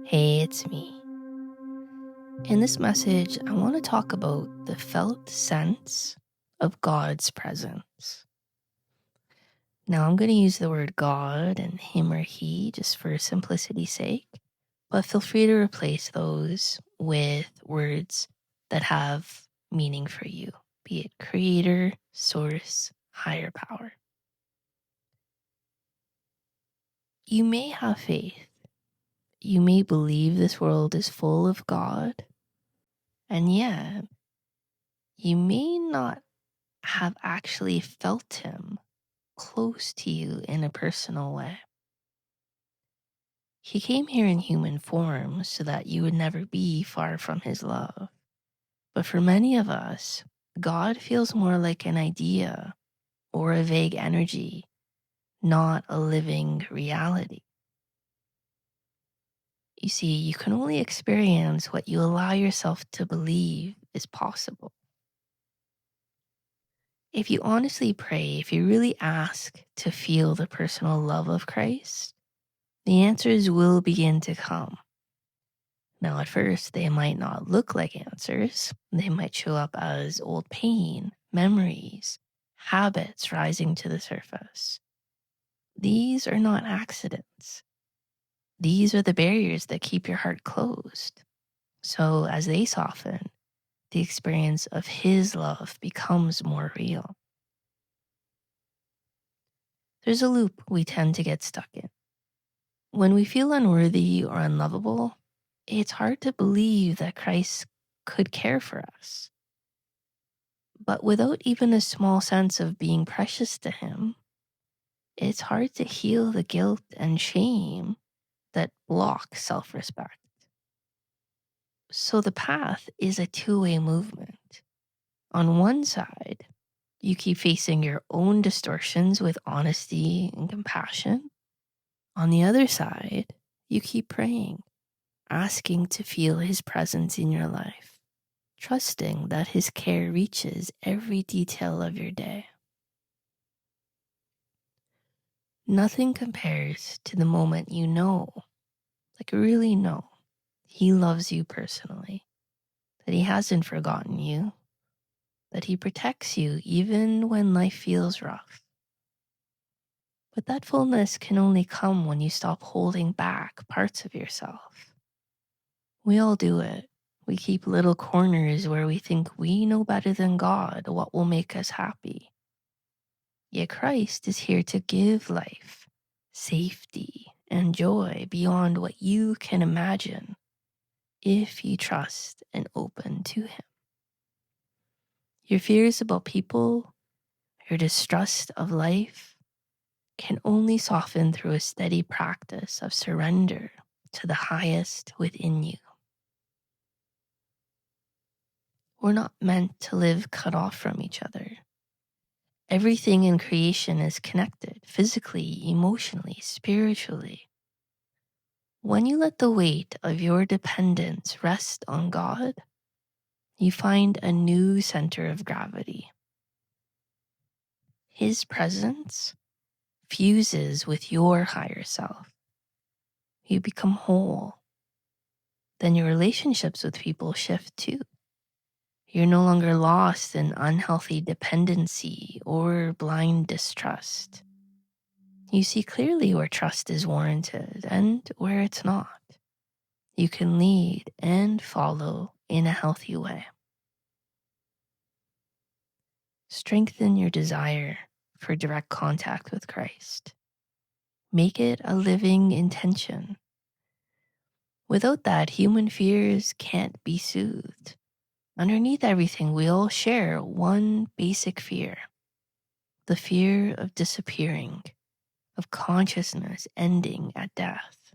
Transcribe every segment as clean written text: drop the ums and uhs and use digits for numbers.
Hey, it's me. In this message, I want to talk about the felt sense of God's presence. Now, I'm going to use the word God and him or he just for simplicity's sake, but feel free to replace those with words that have meaning for you, be it creator, source, higher power. You may have faith. You may believe this world is full of God, and yet you may not have actually felt him close to you in a personal way. He came here in human form so that you would never be far from his love. But for many of us, God feels more like an idea or a vague energy, not a living reality. You see, you can only experience what you allow yourself to believe is possible. If you honestly pray, if you really ask to feel the personal love of Christ, the answers will begin to come. Now, at first, they might not look like answers. They might show up as old pain, memories, habits rising to the surface. These are not accidents. These are the barriers that keep your heart closed. So as they soften, the experience of his love becomes more real. There's a loop we tend to get stuck in. When we feel unworthy or unlovable, it's hard to believe that Christ could care for us. But without even a small sense of being precious to him, it's hard to heal the guilt and shame that block self-respect. So the path is a two-way movement. On one side, you keep facing your own distortions with honesty and compassion. On the other side, you keep praying, asking to feel his presence in your life, trusting that his care reaches every detail of your day. Nothing compares to the moment you know, like really know, he loves you personally, that he hasn't forgotten you, that he protects you even when life feels rough. But that fullness can only come when you stop holding back parts of yourself. We all do it. We keep little corners where we think we know better than God what will make us happy. Yet Christ is here to give life, safety, and joy beyond what you can imagine if you trust and open to him. Your fears about people, your distrust of life can only soften through a steady practice of surrender to the highest within you. We're not meant to live cut off from each other. Everything in creation is connected physically, emotionally, spiritually. When you let the weight of your dependence rest on God, you find a new center of gravity. His presence fuses with your higher self. You become whole. Then your relationships with people shift too. You're no longer lost in unhealthy dependency or blind distrust. You see clearly where trust is warranted and where it's not. You can lead and follow in a healthy way. Strengthen your desire for direct contact with Christ. Make it a living intention. Without that, human fears can't be soothed. Underneath everything, we all share one basic fear: the fear of disappearing, of consciousness ending at death.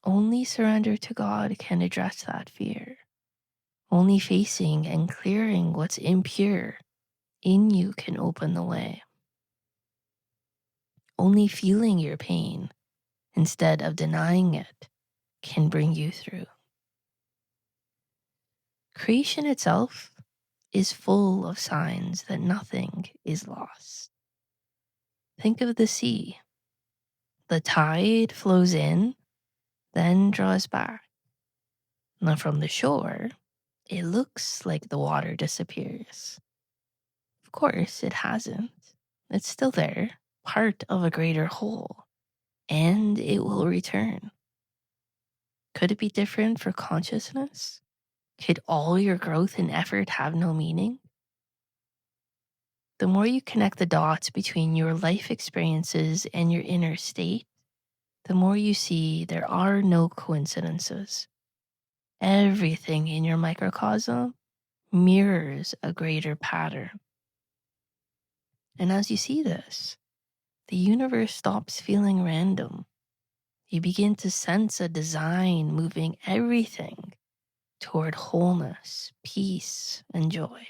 Only surrender to God can address that fear. Only facing and clearing what's impure in you can open the way. Only feeling your pain instead of denying it can bring you through. Creation itself is full of signs that nothing is lost. Think of the sea. The tide flows in, then draws back. Now, from the shore, it looks like the water disappears. Of course, it hasn't. It's still there, part of a greater whole, and it will return. Could it be different for consciousness? Could all your growth and effort have no meaning? The more you connect the dots between your life experiences and your inner state, the more you see there are no coincidences. Everything in your microcosm mirrors a greater pattern. And as you see this, the universe stops feeling random. You begin to sense a design moving everything toward wholeness, peace, and joy.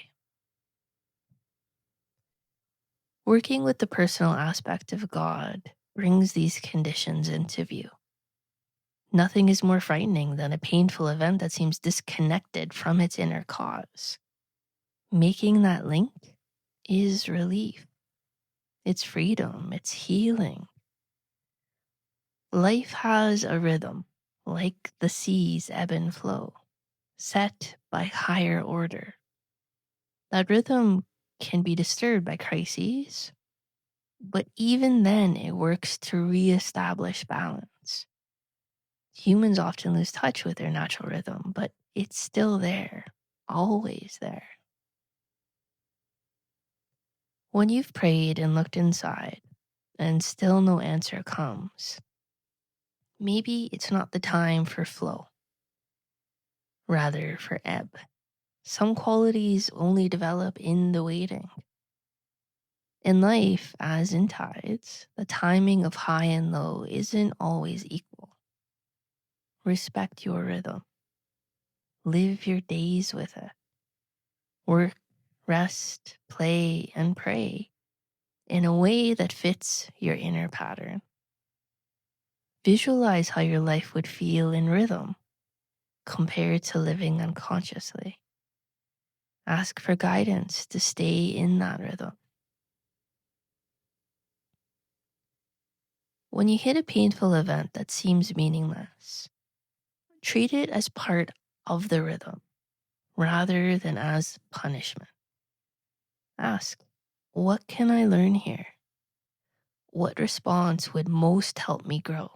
Working with the personal aspect of God brings these conditions into view. Nothing is more frightening than a painful event that seems disconnected from its inner cause. Making that link is relief. It's freedom. It's healing. Life has a rhythm, like the sea's ebb and flow, set by higher order. That rhythm can be disturbed by crises, but even then it works to reestablish balance. Humans often lose touch with their natural rhythm, but it's still there, always there. When you've prayed and looked inside, and still no answer comes, maybe it's not the time for flow, rather for ebb. Some qualities only develop in the waiting. In life, as in tides, the timing of high and low isn't always equal. Respect your rhythm. Live your days with it. Work, rest, play, and pray in a way that fits your inner pattern. Visualize how your life would feel in rhythm compared to living unconsciously. Ask for guidance to stay in that rhythm. When you hit a painful event that seems meaningless, treat it as part of the rhythm rather than as punishment. Ask, what can I learn here? What response would most help me grow?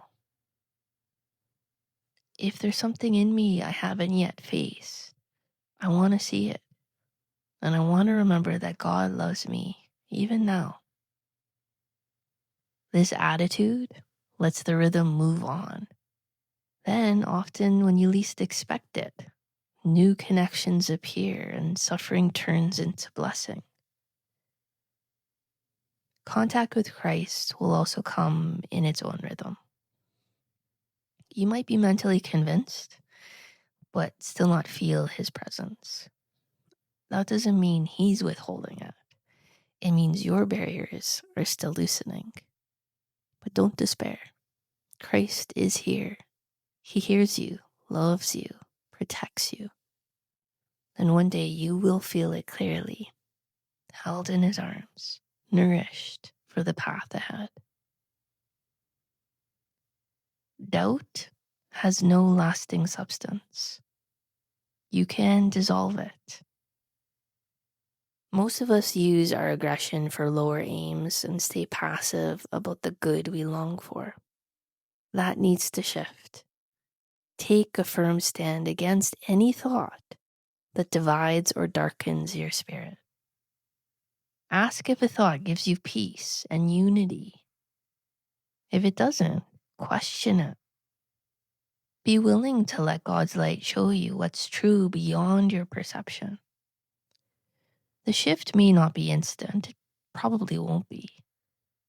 If there's something in me I haven't yet faced, I want to see it. And I want to remember that God loves me, even now. This attitude lets the rhythm move on. Then, often when you least expect it, new connections appear and suffering turns into blessing. Contact with Christ will also come in its own rhythm. You might be mentally convinced, but still not feel his presence. That doesn't mean he's withholding it. It means your barriers are still loosening. But don't despair. Christ is here. He hears you, loves you, protects you. And one day you will feel it clearly, held in his arms, nourished for the path ahead. Doubt has no lasting substance. You can dissolve it. Most of us use our aggression for lower aims and stay passive about the good we long for. That needs to shift. Take a firm stand against any thought that divides or darkens your spirit. Ask if a thought gives you peace and unity. If it doesn't, question it. Be willing to let God's light show you what's true beyond your perception. The shift may not be instant, it probably won't be,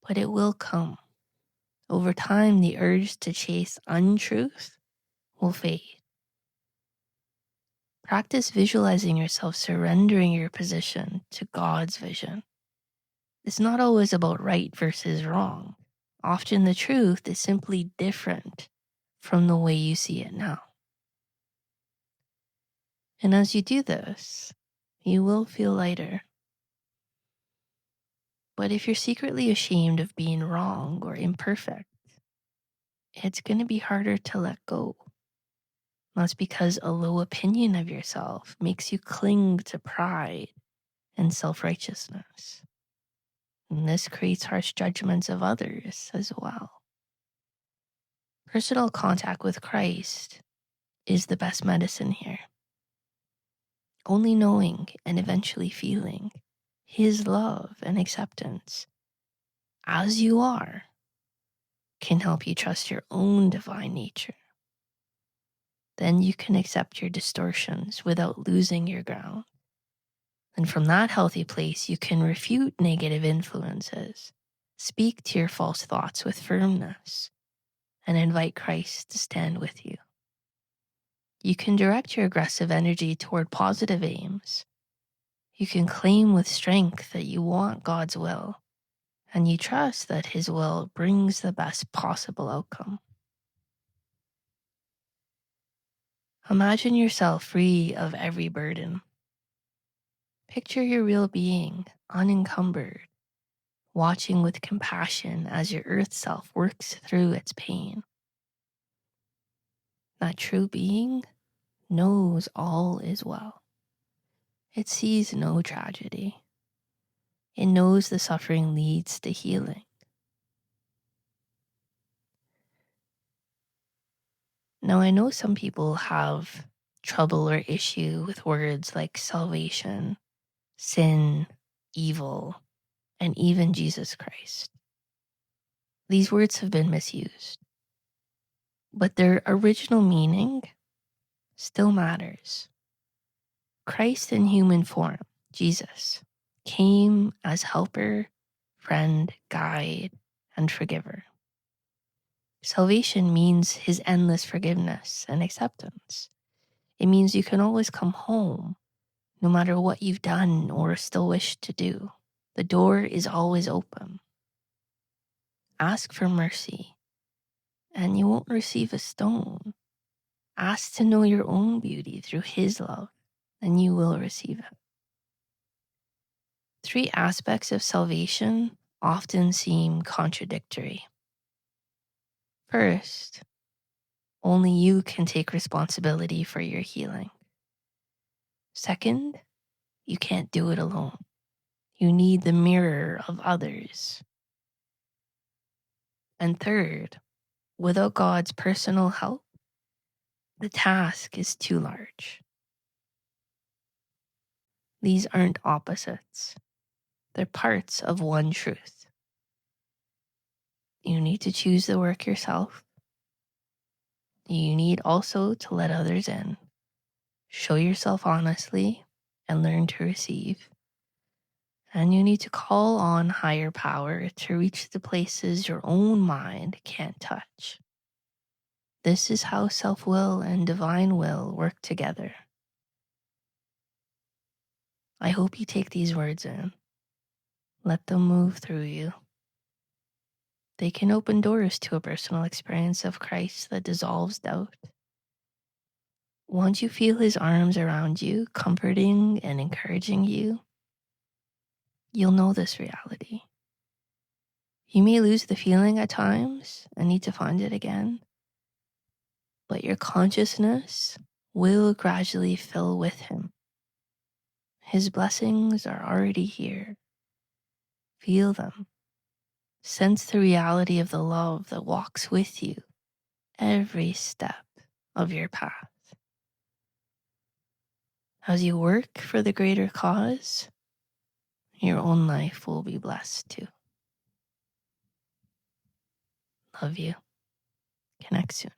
but it will come. Over time, the urge to chase untruth will fade. Practice visualizing yourself surrendering your position to God's vision. It's not always about right versus wrong. Often the truth is simply different from the way you see it now. And as you do this, you will feel lighter. But if you're secretly ashamed of being wrong or imperfect, it's going to be harder to let go. That's because a low opinion of yourself makes you cling to pride and self-righteousness. And this creates harsh judgments of others as well. Personal contact with Christ is the best medicine here. Only knowing and eventually feeling His love and acceptance as you are can help you trust your own divine nature. Then you can accept your distortions without losing your ground. And from that healthy place, you can refute negative influences, speak to your false thoughts with firmness, and invite Christ to stand with you. You can direct your aggressive energy toward positive aims. You can claim with strength that you want God's will, and you trust that His will brings the best possible outcome. Imagine yourself free of every burden. Picture your real being, unencumbered, watching with compassion as your earth self works through its pain. That true being knows all is well. It sees no tragedy. It knows the suffering leads to healing. Now, I know some people have trouble or issue with words like salvation, sin, evil, and even Jesus Christ. These words have been misused, but their original meaning still matters. Christ in human form, Jesus, came as helper, friend, guide, and forgiver. Salvation means His endless forgiveness and acceptance. It means you can always come home, no matter what you've done or still wish to do. The door is always open. Ask for mercy, and you won't receive a stone. Ask to know your own beauty through His love, and you will receive it. 3 aspects of salvation often seem contradictory. First, only you can take responsibility for your healing. Second, you can't do it alone. You need the mirror of others. And third, without God's personal help, the task is too large. These aren't opposites. They're parts of one truth. You need to choose the work yourself. You need also to let others in. Show yourself honestly and learn to receive. And you need to call on higher power to reach the places your own mind can't touch. This is how self-will and divine will work together. I hope you take these words in. Let them move through you. They can open doors to a personal experience of Christ that dissolves doubt. Once you feel His arms around you, comforting and encouraging you, you'll know this reality. You may lose the feeling at times and need to find it again, but your consciousness will gradually fill with Him. His blessings are already here. Feel them. Sense the reality of the love that walks with you every step of your path. As you work for the greater cause, your own life will be blessed too. Love you. Connect soon.